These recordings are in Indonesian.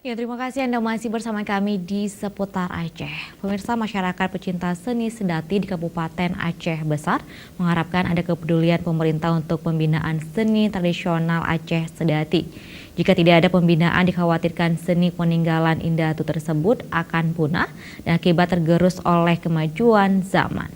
Ya, terima kasih Anda masih bersama kami di Seputar Aceh. Pemirsa, masyarakat pecinta seni sedati di Kabupaten Aceh Besar mengharapkan ada kepedulian pemerintah untuk pembinaan seni tradisional Aceh Sedati. Jika tidak ada pembinaan, dikhawatirkan seni peninggalan indah itu tersebut akan punah dan akibat tergerus oleh kemajuan zaman.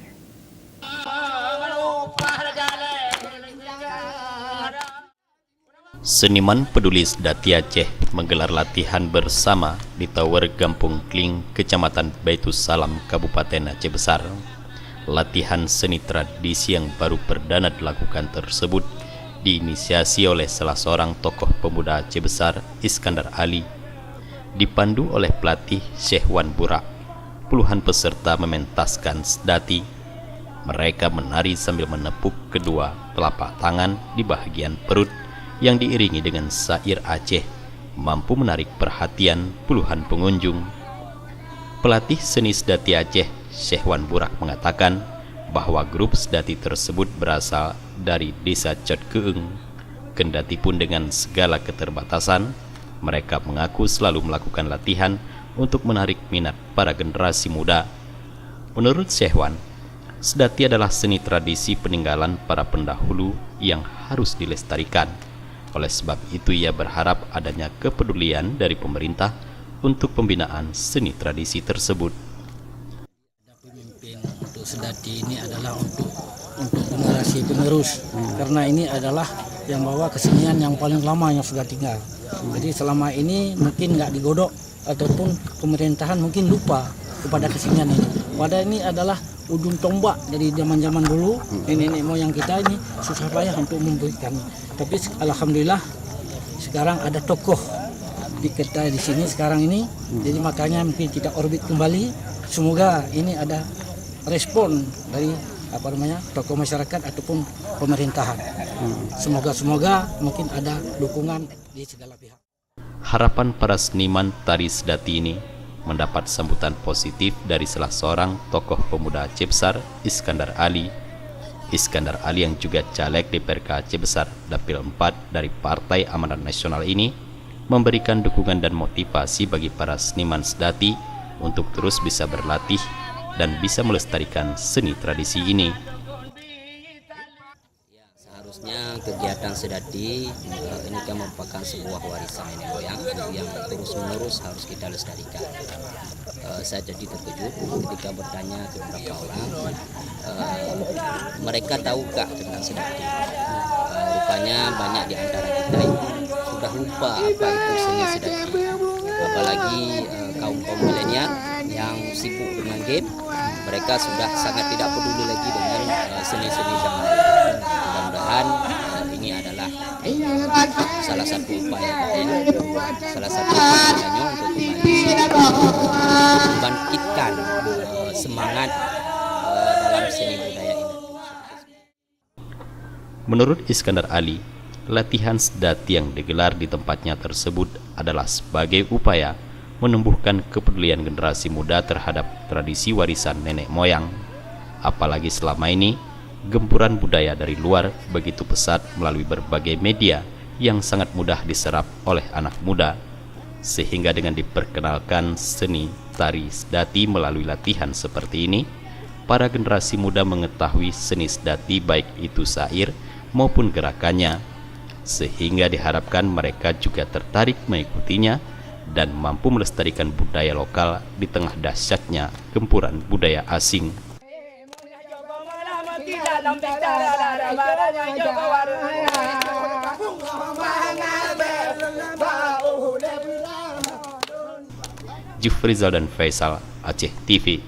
Seniman peduli sedati Aceh menggelar latihan bersama di Tower Gampung Kling, Kecamatan Baitus Salam, Kabupaten Aceh Besar. Latihan seni tradisi yang baru perdana dilakukan tersebut diinisiasi oleh salah seorang tokoh pemuda Aceh Besar, Iskandar Ali. Dipandu oleh pelatih Syehwan Burak, puluhan peserta mementaskan sedati. Mereka menari sambil menepuk kedua telapak tangan di bagian perut yang diiringi dengan syair Aceh, mampu menarik perhatian puluhan pengunjung. Pelatih seni sedati Aceh, Syehwan Burak, mengatakan bahwa grup sedati tersebut berasal dari desa Cot Keeng. Kendati pun dengan segala keterbatasan, mereka mengaku selalu melakukan latihan untuk menarik minat para generasi muda. Menurut Syehwan, sedati adalah seni tradisi peninggalan para pendahulu yang harus dilestarikan. Oleh sebab itu, ia berharap adanya kepedulian dari pemerintah untuk pembinaan seni tradisi tersebut. Pemimpin untuk sedati ini adalah untuk generasi penerus, karena ini adalah yang bawa kesenian yang paling lama yang sudah tinggal. Jadi selama ini mungkin nggak digodok ataupun pemerintahan mungkin lupa kepada kesenian ini. Padahal ini adalah ujung tombak dari zaman-zaman dulu, nenek moyang kita ini susah payah untuk memberikan. Tapi alhamdulillah sekarang ada tokoh di kita di sini sekarang ini, jadi makanya mungkin kita orbit kembali. Semoga ini ada respon dari tokoh masyarakat ataupun pemerintahan. Semoga mungkin ada dukungan di segala pihak. Harapan para seniman tari sedati ini mendapat sambutan positif dari salah seorang tokoh pemuda Aceh Besar, Iskandar Ali. Iskandar Ali yang juga caleg DPRK Aceh Besar Dapil 4 dari Partai Amanat Nasional ini memberikan dukungan dan motivasi bagi para seniman sedati untuk terus bisa berlatih dan bisa melestarikan seni tradisi ini. Seharusnya kegiatan sedati ini kan merupakan sebuah warisan nenek moyang yang terus-menerus harus kita lestarikan. Saya jadi terkejut ketika bertanya ke beberapa orang, mereka tahu gak tentang sedati? Rupanya banyak di antara kita itu sudah lupa apa itu seni sedati. Apalagi kaum milenial yang sibuk dengan game, mereka sudah sangat tidak peduli lagi dengan seni-seni zaman. Mudah-mudahan ini adalah salah satu upaya salah satu upayanya untuk membangkitkan semangat dalam seni budaya ini. Menurut Iskandar Ali, latihan sedati yang digelar di tempatnya tersebut adalah sebagai upaya menumbuhkan kepedulian generasi muda terhadap tradisi warisan nenek moyang. Apalagi selama ini gempuran budaya dari luar begitu pesat melalui berbagai media yang sangat mudah diserap oleh anak muda, sehingga dengan diperkenalkan seni tari sedati melalui latihan seperti ini, para generasi muda mengetahui seni sedati baik itu syair maupun gerakannya, sehingga diharapkan mereka juga tertarik mengikutinya dan mampu melestarikan budaya lokal di tengah dahsyatnya gempuran budaya asing. Jufrizal dan Faisal, Aceh TV.